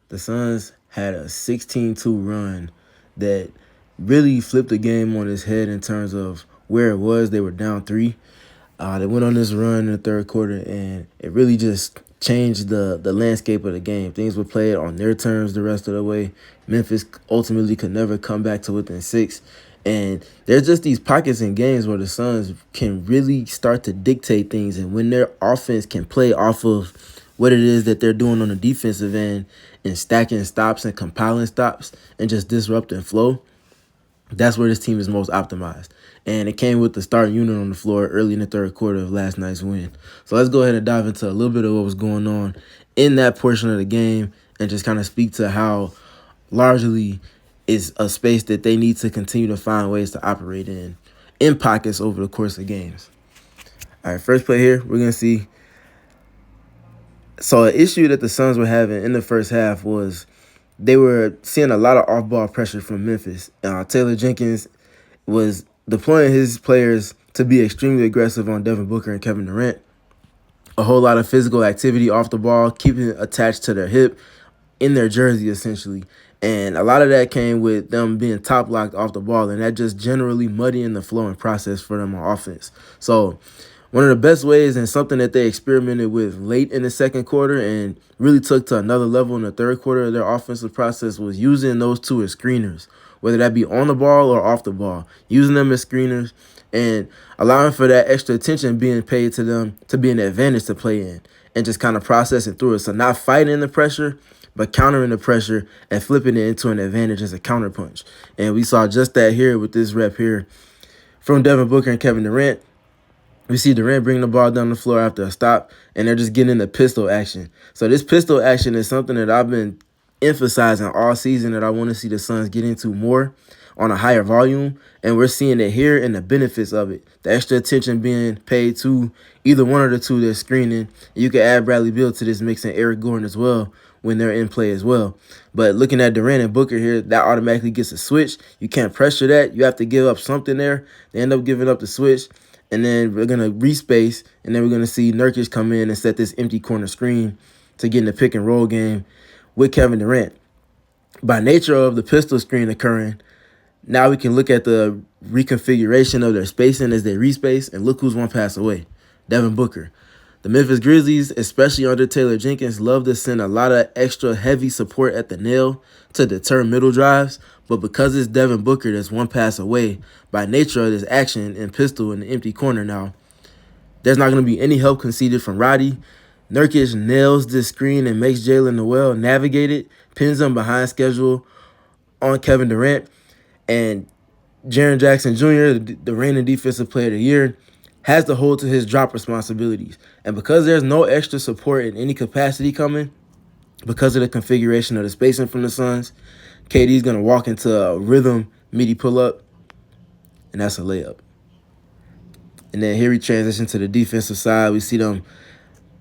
the Suns had a 16-2 run that really flipped the game on its head in terms of where it was. They were down 3. They went on this run in the third quarter, and it really just changed the landscape of the game. Things were played on their terms the rest of the way. Memphis ultimately could never come back to within 6. And there's just these pockets in games where the Suns can really start to dictate things. And when their offense can play off of what it is that they're doing on the defensive end and stacking stops and compiling stops and just disrupting flow, that's where this team is most optimized. And it came with the starting unit on the floor early in the third quarter of last night's win. So let's go ahead and dive into a little bit of what was going on in that portion of the game and just kind of speak to how largely is a space that they need to continue to find ways to operate in pockets over the course of games. All right, first play here, we're going to see. So an issue that the Suns were having in the first half was they were seeing a lot of off-ball pressure from Memphis. Taylor Jenkins was deploying his players to be extremely aggressive on Devin Booker and Kevin Durant. A whole lot of physical activity off the ball, keeping it attached to their hip, in their jersey essentially. And a lot of that came with them being top locked off the ball, and that just generally muddying the flow and process for them on offense. So one of the best ways, and something that they experimented with late in the second quarter and really took to another level in the third quarter of their offensive process, was using those two as screeners, whether that be on the ball or off the ball, using them as screeners and allowing for that extra attention being paid to them to be an advantage to play in and just kind of processing through it. So not fighting the pressure, but countering the pressure and flipping it into an advantage as a counterpunch. And we saw just that here with this rep here from Devin Booker and Kevin Durant. We see Durant bring the ball down the floor after a stop, and they're just getting into pistol action. So this pistol action is something that I've been emphasizing all season that I want to see the Suns get into more on a higher volume, and we're seeing it here and the benefits of it. The extra attention being paid to either one of the two that's screening. You can add Bradley Beal to this mix and Eric Gordon as well when they're in play as well. But looking at Durant and Booker here, that automatically gets a switch. You can't pressure that. You have to give up something there. They end up giving up the switch. And then we're going to respace, and then we're going to see Nurkic come in and set this empty corner screen to get in the pick and roll game with Kevin Durant. By nature of the pistol screen occurring, now we can look at the reconfiguration of their spacing as they respace, and look who's one pass away, Devin Booker. The Memphis Grizzlies, especially under Taylor Jenkins, love to send a lot of extra heavy support at the nail to deter middle drives, but because it's Devin Booker that's one pass away, by nature of this action and pistol in the empty corner now, there's not going to be any help conceded from Roddy. Nurkic nails this screen and makes Jalen Noel navigate it, pins him behind schedule on Kevin Durant, and Jaren Jackson Jr., the reigning defensive player of the year, has to hold to his drop responsibilities. And because there's no extra support in any capacity coming, because of the configuration of the spacing from the Suns, KD's going to walk into a rhythm midi pull-up, and that's a layup. And then here we transition to the defensive side. We see them,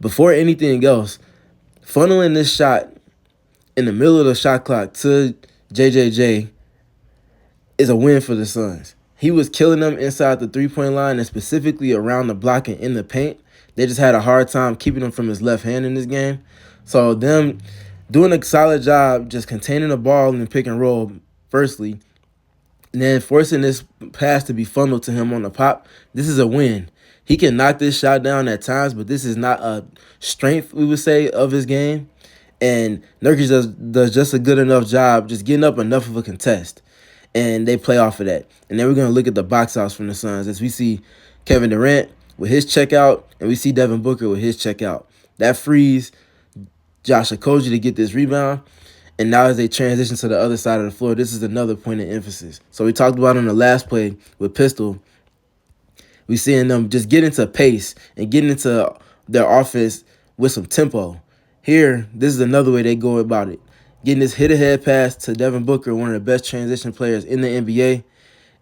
before anything else, funneling this shot in the middle of the shot clock to JJJ is a win for the Suns. He was killing them inside the three-point line and specifically around the block and in the paint. They just had a hard time keeping him from his left hand in this game. So them doing a solid job just containing the ball in the pick and roll, firstly, and then forcing this pass to be funneled to him on the pop. This is a win. He can knock this shot down at times, but this is not a strength, we would say, of his game. And Nurkic does just a good enough job just getting up enough of a contest. And they play off of that. And then we're going to look at the box outs from the Suns as we see Kevin Durant with his checkout and we see Devin Booker with his checkout. That frees Josh Okogie to get this rebound. And now as they transition to the other side of the floor, this is another point of emphasis. So we talked about on the last play with Pistol, we seeing them just get into pace and getting into their offense with some tempo. Here, this is another way they go about it. Getting this hit-ahead pass to Devin Booker, one of the best transition players in the NBA,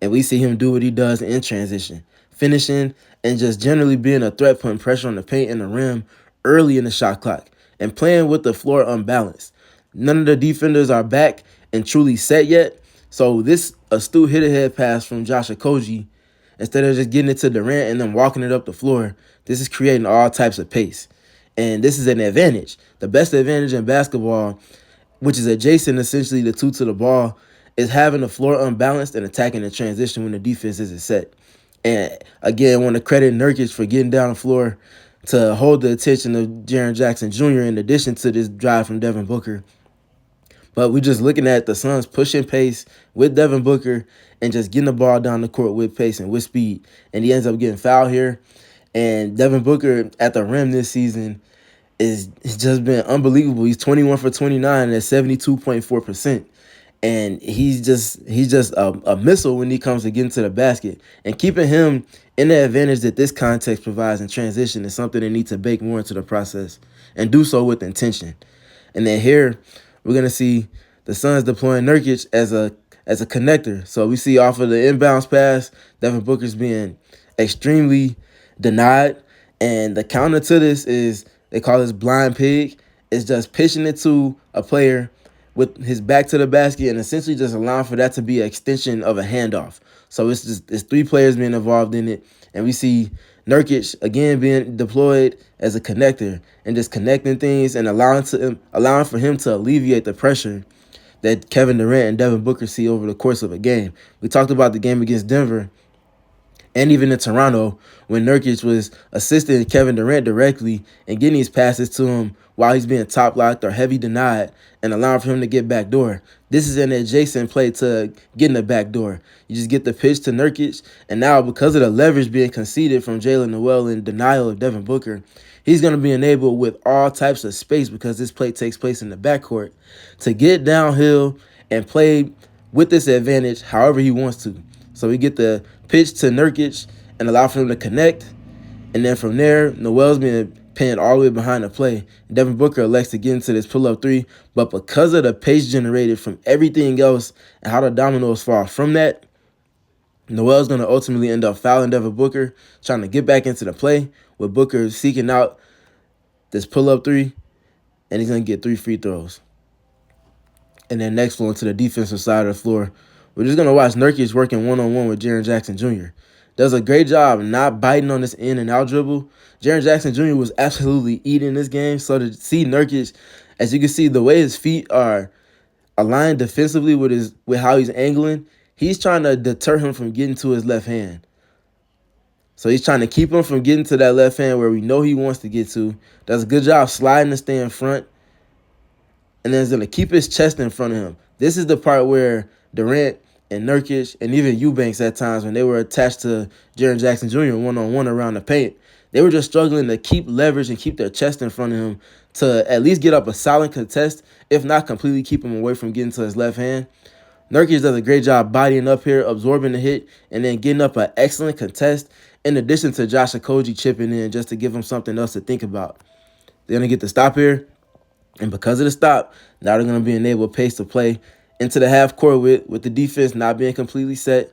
and we see him do what he does in transition, finishing and just generally being a threat, putting pressure on the paint and the rim early in the shot clock and playing with the floor unbalanced. None of the defenders are back and truly set yet, so this astute hit-ahead pass from Josh Okogie, instead of just getting it to Durant and then walking it up the floor, this is creating all types of pace. And this is an advantage. The best advantage in basketball which is adjacent essentially the two to the ball, is having the floor unbalanced and attacking the transition when the defense isn't set. And again, I want to credit Nurkic for getting down the floor to hold the attention of Jaren Jackson Jr. in addition to this drive from Devin Booker. But we're just looking at the Suns pushing pace with Devin Booker and just getting the ball down the court with pace and with speed. And he ends up getting fouled here. And Devin Booker at the rim this season it's just been unbelievable. He's 21 for 29 at 72.4%. And he's just a missile when he comes to getting to the basket. And keeping him in the advantage that this context provides in transition is something they need to bake more into the process and do so with intention. And then here, we're going to see the Suns deploying Nurkic as a connector. So we see off of the inbounds pass, Devin Booker's being extremely denied. And the counter to this is, they call this blind pig. It's just pitching it to a player with his back to the basket and essentially just allowing for that to be an extension of a handoff. So it's three players being involved in it. And we see Nurkic, again, being deployed as a connector and just connecting things and allowing for him to alleviate the pressure that Kevin Durant and Devin Booker see over the course of a game. We talked about the game against Denver and even in Toronto when Nurkic was assisting Kevin Durant directly and getting these passes to him while he's being top locked or heavy denied and allowing for him to get back door. This is an adjacent play to getting the back door. You just get the pitch to Nurkic, and now because of the leverage being conceded from Jalen Noel in denial of Devin Booker, he's going to be enabled with all types of space because this play takes place in the backcourt to get downhill and play with this advantage however he wants to. So we get the pitch to Nurkic and allow for him to connect. And then from there, Noel's being pinned all the way behind the play. Devin Booker elects to get into this pull-up three. But because of the pace generated from everything else and how the dominoes fall from that, Noel's going to ultimately end up fouling Devin Booker, trying to get back into the play, with Booker seeking out this pull-up three, and he's going to get 3 free throws. And then next flowing to the defensive side of the floor, we're just going to watch Nurkic working one-on-one with Jaren Jackson Jr. Does a great job not biting on this in and out dribble. Jaren Jackson Jr. was absolutely eating this game. So to see Nurkic, as you can see, the way his feet are aligned defensively with how he's angling, he's trying to deter him from getting to his left hand. So he's trying to keep him from getting to that left hand where we know he wants to get to. Does a good job sliding to stay in front. And then he's going to keep his chest in front of him. This is the part where Durant and Nurkic and even Eubanks at times, when they were attached to Jaren Jackson Jr. one-on-one around the paint, they were just struggling to keep leverage and keep their chest in front of him to at least get up a solid contest, if not completely keep him away from getting to his left hand. Nurkic does a great job bodying up here, absorbing the hit, and then getting up an excellent contest, in addition to Josh Okogie chipping in just to give him something else to think about. They're going to get the stop here, and because of the stop, now they're going to be enabled pace to play into the half court with the defense not being completely set.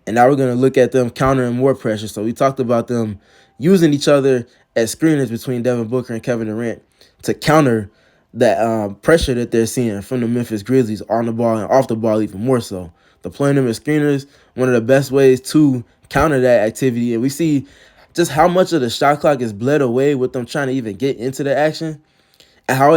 And now we're going to look at them countering more pressure. So we talked about them using each other as screeners between Devin Booker and Kevin Durant to counter that pressure that they're seeing from the Memphis Grizzlies on the ball and off the ball even more so. Deploying them as screeners, one of the best ways to counter that activity. And we see just how much of the shot clock is bled away with them trying to even get into the action and how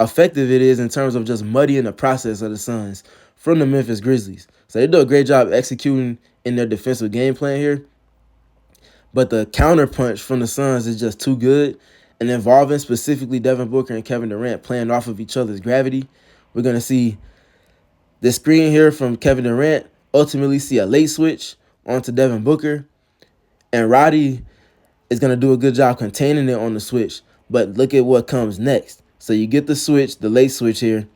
effective it is in terms of just muddying the process of the Suns from the Memphis Grizzlies. So they do a great job executing in their defensive game plan here. But the counter punch from the Suns is just too good. And involving specifically Devin Booker and Kevin Durant playing off of each other's gravity, we're going to see the screen here from Kevin Durant ultimately see a late switch onto Devin Booker. And Roddy is going to do a good job containing it on the switch. But look at what comes next. So you get the switch, the late switch here.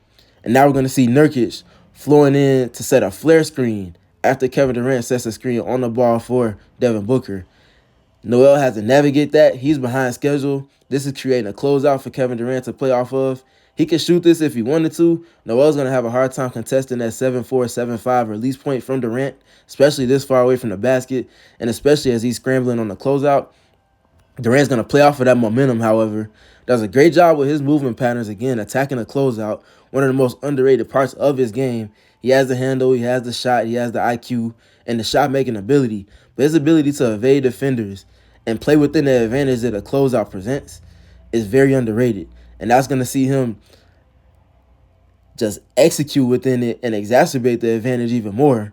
And now we're going to see Nurkic flowing in to set a flare screen after Kevin Durant sets a screen on the ball for Devin Booker. Noel has to navigate that. He's behind schedule. This is creating a closeout for Kevin Durant to play off of. He can shoot this if he wanted to. Noel's going to have a hard time contesting that 7-4, 7-5 release point from Durant, especially this far away from the basket, and especially as he's scrambling on the closeout. Durant's going to play off of that momentum, however. Does a great job with his movement patterns, again, attacking a closeout, one of the most underrated parts of his game. He has the handle, he has the shot, he has the IQ, and the shot-making ability. But his ability to evade defenders and play within the advantage that a closeout presents is very underrated. And that's going to see him just execute within it and exacerbate the advantage even more,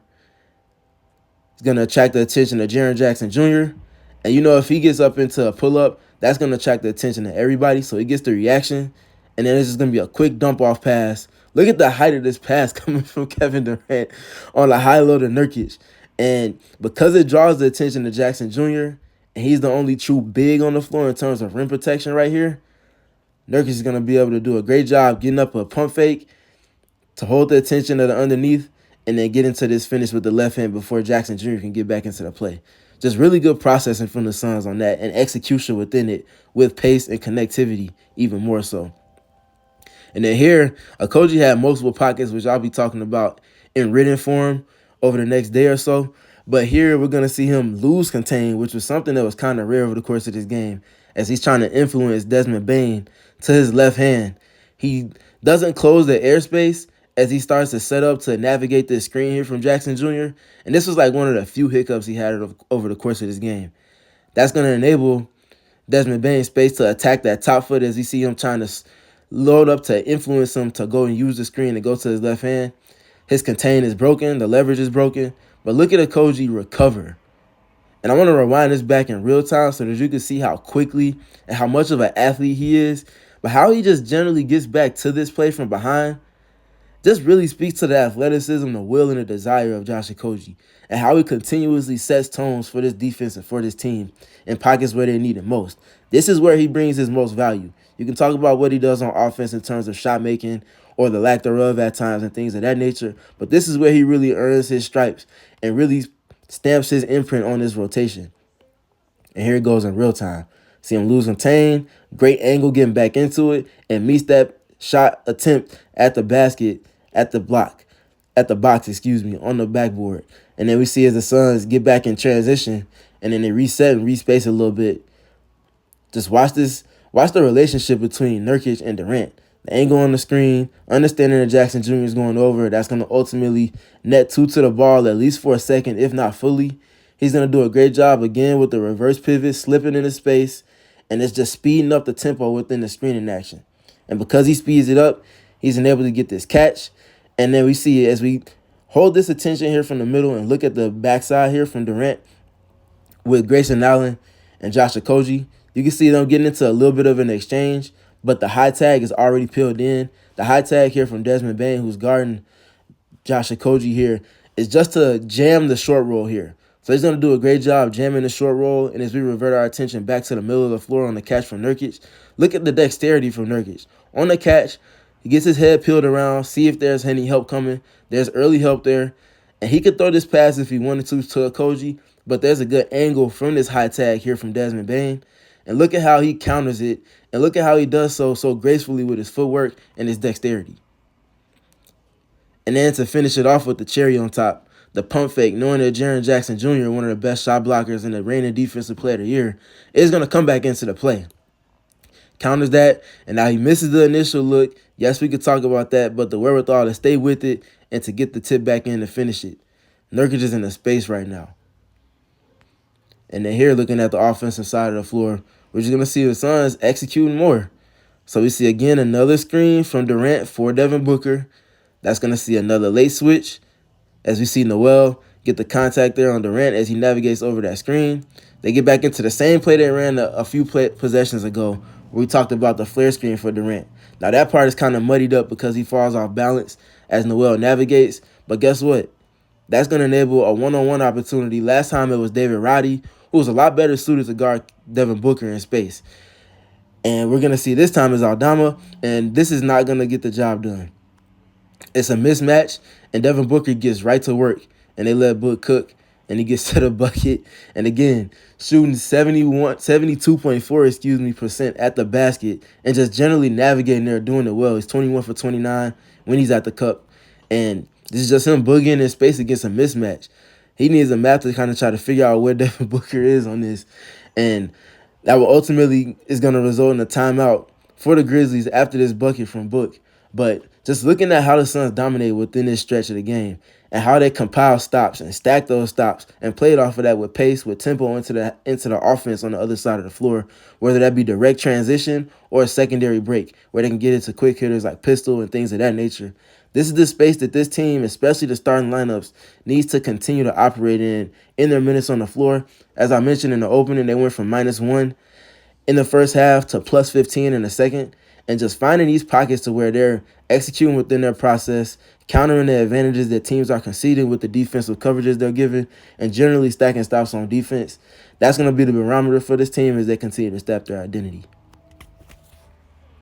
it's going to attract the attention of Jaren Jackson Jr. And you know, if he gets up into a pull-up, that's going to attract the attention of everybody. So he gets the reaction. And then it's just going to be a quick dump-off pass. Look at the height of this pass coming from Kevin Durant on the high-low to Nurkic. And because it draws the attention of Jackson Jr., and he's the only true big on the floor in terms of rim protection right here, Nurkic is going to be able to do a great job getting up a pump fake to hold the attention of the underneath and then get into this finish with the left hand before Jackson Jr. can get back into the play. Just really good processing from the Suns on that and execution within it with pace and connectivity even more so. And then here, Okogie had multiple pockets, which I'll be talking about in written form over the next day or so. But here we're going to see him lose contain, which was something that was kind of rare over the course of this game, as he's trying to influence Desmond Bane to his left hand. He doesn't close the airspace as he starts to set up to navigate this screen here from Jackson Jr. And this was like one of the few hiccups he had over the course of this game. That's going to enable Desmond Bane space to attack that top foot as you see him trying to load up to influence him to go and use the screen and go to his left hand. His contain is broken. The leverage is broken. But look at Okogie recover. And I want to rewind this back in real time so that you can see how quickly and how much of an athlete he is. But how he just generally gets back to this play from behind just really speaks to the athleticism, the will, and the desire of Josh Okogie, and how he continuously sets tones for this defense and for this team in pockets where they need it most. This is where he brings his most value. You can talk about what he does on offense in terms of shot making or the lack thereof at times and things of that nature, but this is where he really earns his stripes and really stamps his imprint on this rotation. And here it goes in real time. See him lose contain, great angle getting back into it, and meets that shot attempt at the basket, at the box, on the backboard. And then we see as the Suns get back in transition, and then they reset and respace a little bit. Just watch the relationship between Nurkic and Durant. The angle on the screen, understanding that Jackson Jr. is going over, that's going to ultimately net two to the ball at least for a second, if not fully. He's going to do a great job again with the reverse pivot, slipping into space, and it's just speeding up the tempo within the screening action. And because he speeds it up, he's able to get this catch. And then we see as we hold this attention here from the middle and look at the backside here from Durant with Grayson Allen and Josh Okogie, you can see them getting into a little bit of an exchange, but the high tag is already peeled in. The high tag here from Desmond Bane, who's guarding Josh Okogie here, is just to jam the short roll here. So he's going to do a great job jamming the short roll, and as we revert our attention back to the middle of the floor on the catch from Nurkic, look at the dexterity from Nurkic. On the catch, he gets his head peeled around, see if there's any help coming. There's early help there, and he could throw this pass if he wanted to Okogie, but there's a good angle from this high tag here from Desmond Bane. And look at how he counters it, and look at how he does so gracefully with his footwork and his dexterity. And then to finish it off with the cherry on top, the pump fake, knowing that Jaren Jackson Jr., one of the best shot blockers and the reigning defensive player of the year, is going to come back into the play. Counters that, and now he misses the initial look. Yes, we could talk about that, but the wherewithal to stay with it and to get the tip back in to finish it. Nurkic is in the space right now. And then here, looking at the offensive side of the floor, we're just going to see the Suns executing more. So we see, again, another screen from Durant for Devin Booker. That's going to see another late switch as we see Noel get the contact there on Durant as he navigates over that screen. They get back into the same play they ran a few possessions ago where we talked about the flare screen for Durant. Now, that part is kind of muddied up because he falls off balance as Noel navigates. But guess what? That's going to enable a one-on-one opportunity. Last time it was David Roddy, who was a lot better suited to guard Devin Booker in space. And we're going to see this time is Aldama, and this is not going to get the job done. It's a mismatch, and Devin Booker gets right to work, and they let Book cook, and he gets to the bucket. And again, shooting 72.4% at the basket, and just generally navigating there, doing it well. He's 21 for 29 when he's at the cup. And this is just him boogieing in space against a mismatch. He needs a map to kind of try to figure out where Devin Booker is on this. And that will ultimately is going to result in a timeout for the Grizzlies after this bucket from Book. But just looking at how the Suns dominate within this stretch of the game and how they compile stops and stack those stops and played off of that with pace, with tempo into the offense on the other side of the floor, whether that be direct transition or a secondary break, where they can get into quick hitters like pistol and things of that nature. This is the space that this team, especially the starting lineups, needs to continue to operate in their minutes on the floor. As I mentioned in the opening, they went from -1 in the first half to +15 in the second, and just finding these pockets to where they're executing within their process, countering the advantages that teams are conceding with the defensive coverages they're given, and generally stacking stops on defense. That's going to be the barometer for this team as they continue to step their identity.